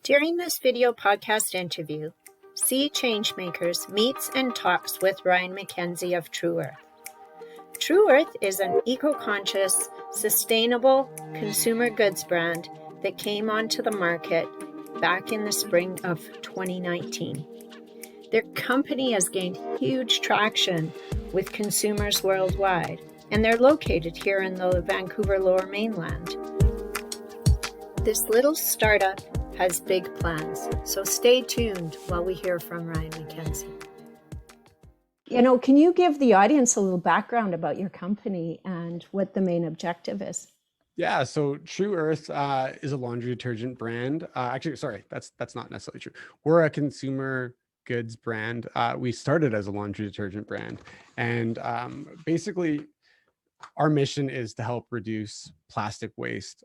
During this video podcast interview, Sea Changemakers meets and talks with Ryan Mckenzie of Tru Earth. Tru Earth is an eco-conscious, sustainable consumer goods brand that came onto the market back in the spring of 2019. Their company has gained huge traction with consumers worldwide, and they're located here in the Vancouver Lower Mainland. This little startup has big plans, so stay tuned while we hear from Ryan Mckenzie. Can you give the audience a little background about your company and what the main objective is? Yeah, so Tru Earth is a laundry detergent brand. Actually, sorry, that's not necessarily true. We're a consumer goods brand. We started as a laundry detergent brand, and basically, our mission is to help reduce plastic waste,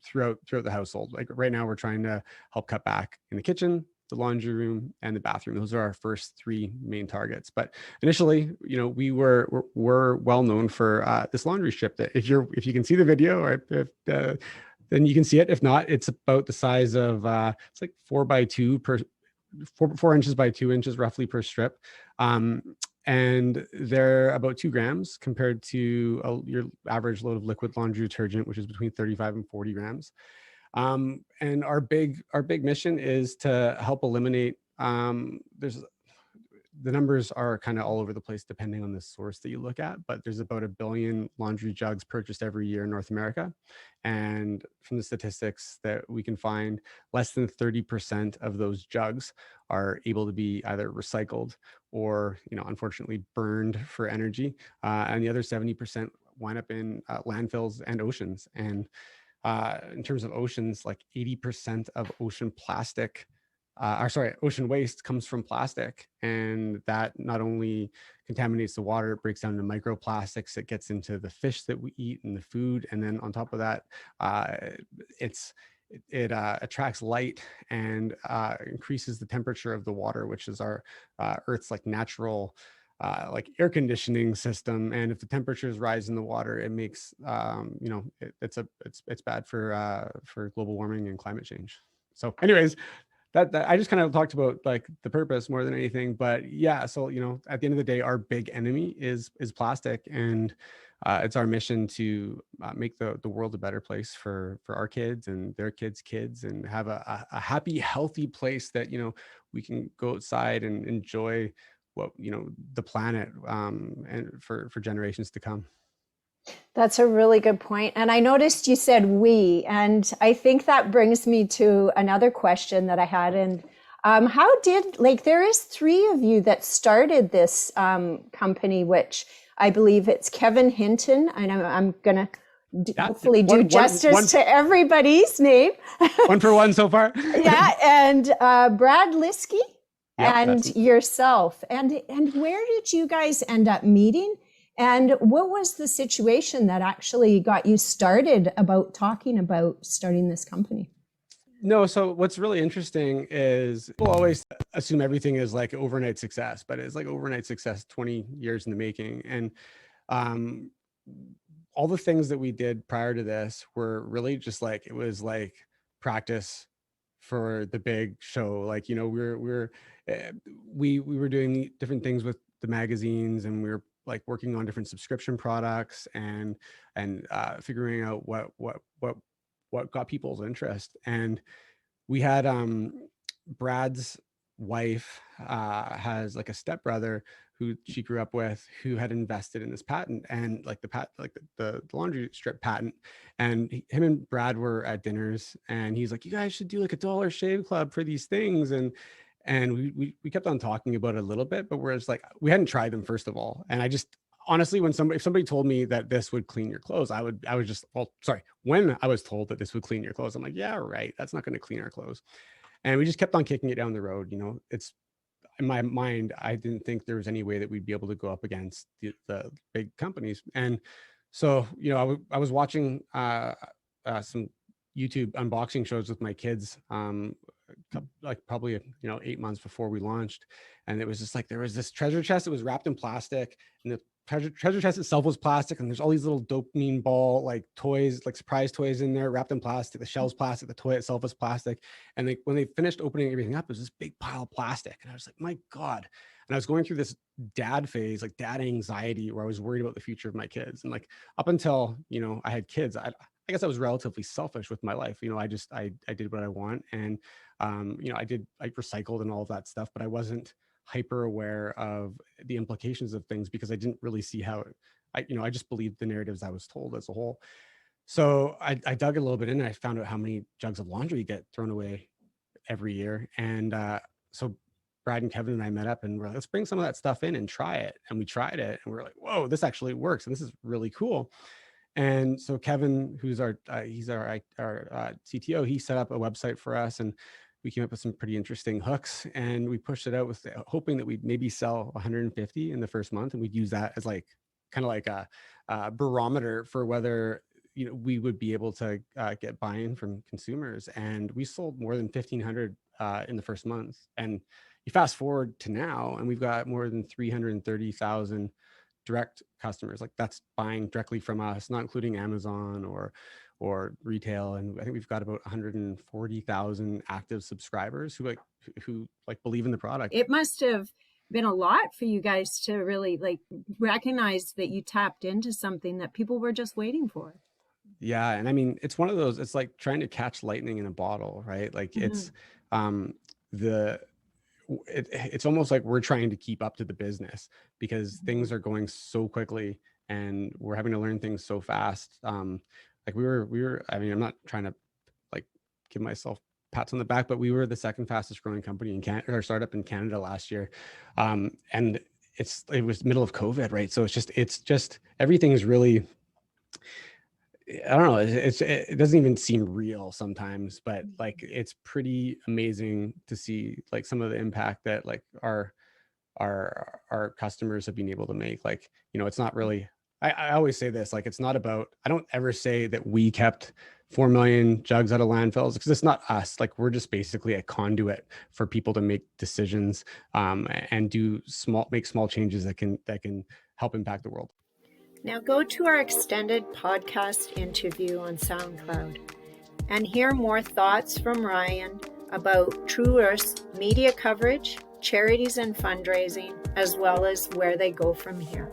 throughout the household. Like right now, we're trying to help cut back in the kitchen, the laundry room, and the bathroom. Those are our first three main targets. But initially, we're well known for this laundry strip that if you can see the video, or then you can see it. If not, it's about the size of it's like 4 inches by 2 inches roughly per strip. And they're about 2 grams compared to your average load of liquid laundry detergent, which is between 35 and 40 grams. And our big mission is to help eliminate, the numbers are kind of all over the place depending on the source that you look at, but there's about 1 billion laundry jugs purchased every year in North America. And from the statistics that we can find, less than 30% of those jugs are able to be either recycled or, unfortunately burned for energy. And the other 70% wind up in landfills and oceans. And in terms of oceans, like 80% of ocean waste comes from plastic, and that not only contaminates the water, it breaks down into microplastics. It gets into the fish that we eat and the food, and then on top of that, it attracts light and increases the temperature of the water, which is our Earth's like natural air conditioning system. And if the temperatures rise in the water, it makes it's bad for global warming and climate change. So anyways, that I just kind of talked about like the purpose more than anything, but yeah. So at the end of the day, our big enemy is plastic, and it's our mission to make the world a better place for our kids and their kids' kids, and have a happy, healthy place that we can go outside and enjoy the planet and for generations to come. That's a really good point. And I noticed you said we, and I think that brings me to another question that I had. And there is 3 of you that started this company, which I believe it's Kevin Hinton. And I'm going to hopefully do justice to everybody's name. 1 for 1 so far. Yeah. And Brad Liskey and yourself. And where did you guys end up meeting? And what was the situation that actually got you started about talking about starting this company? No, so what's really interesting is people always assume everything is like overnight success, but it's like overnight success 20 years in the making. And all the things that we did prior to this were really just like, it was like practice for the big show. Like, we were doing different things with the magazines, and we were like working on different subscription products and figuring out what got people's interest. And we had Brad's wife has like a stepbrother who she grew up with, who had invested in this patent, and like the laundry strip patent. And him and Brad were at dinners, and he's like, you guys should do like $1 shave club for these things. And we kept on talking about it a little bit, but we're just like, we hadn't tried them, first of all. And I just honestly, if somebody told me that this would clean your clothes, when I was told that this would clean your clothes, I'm like, yeah, right, that's not going to clean our clothes. And we just kept on kicking it down the road. It's in my mind, I didn't think there was any way that we'd be able to go up against the big companies. And so, I was watching some YouTube unboxing shows with my kids like probably 8 months before we launched, and it was just like there was this treasure chest that was wrapped in plastic, and the treasure chest itself was plastic, and there's all these little dopamine ball like toys, like surprise toys in there wrapped in plastic. The shell's plastic, the toy itself was plastic, and when they finished opening everything up, it was this big pile of plastic, and I was like, my God. And I was going through this dad phase, like dad anxiety, where I was worried about the future of my kids, and like up until I had kids, I guess I was relatively selfish with my life. I did what I want, and I recycled and all of that stuff, but I wasn't hyper aware of the implications of things because I didn't really see how I just believed the narratives I was told as a whole. So I dug a little bit in, and I found out how many jugs of laundry get thrown away every year. And so Brad and Kevin and I met up, and we're like, let's bring some of that stuff in and try it. And we tried it, and we're like, whoa, this actually works, and this is really cool. And so Kevin, who's our CTO, he set up a website for us, and we came up with some pretty interesting hooks, and we pushed it out with hoping that we'd maybe sell 150 in the first month, and we'd use that as like kind of like a barometer for whether we would be able to get buy-in from consumers. And we sold more than 1,500 in the first month. And you fast forward to now, and we've got more than 330,000 direct customers, like that's buying directly from us, not including Amazon or retail. And I think we've got about 140,000 active subscribers who believe in the product. It must have been a lot for you guys to really recognize that you tapped into something that people were just waiting for. Yeah. And I mean, it's one of those, it's like trying to catch lightning in a bottle, right? Like it's it's almost like we're trying to keep up to the business because things are going so quickly and we're having to learn things so fast. Like we were, I mean, I'm not trying to like give myself pats on the back, but we were the second fastest growing company in Canada, or startup in Canada last year. And it was middle of COVID, right? So it's just everything's really, I don't know. It doesn't even seem real sometimes, but like it's pretty amazing to see like some of the impact that like our customers have been able to make. Like it's not really. I always say this, like it's not about. I don't ever say that we kept 4 million jugs out of landfills because it's not us. Like we're just basically a conduit for people to make decisions and make small changes that can help impact the world. Now go to our extended podcast interview on SoundCloud and hear more thoughts from Ryan about Tru Earth's media coverage, charities and fundraising, as well as where they go from here.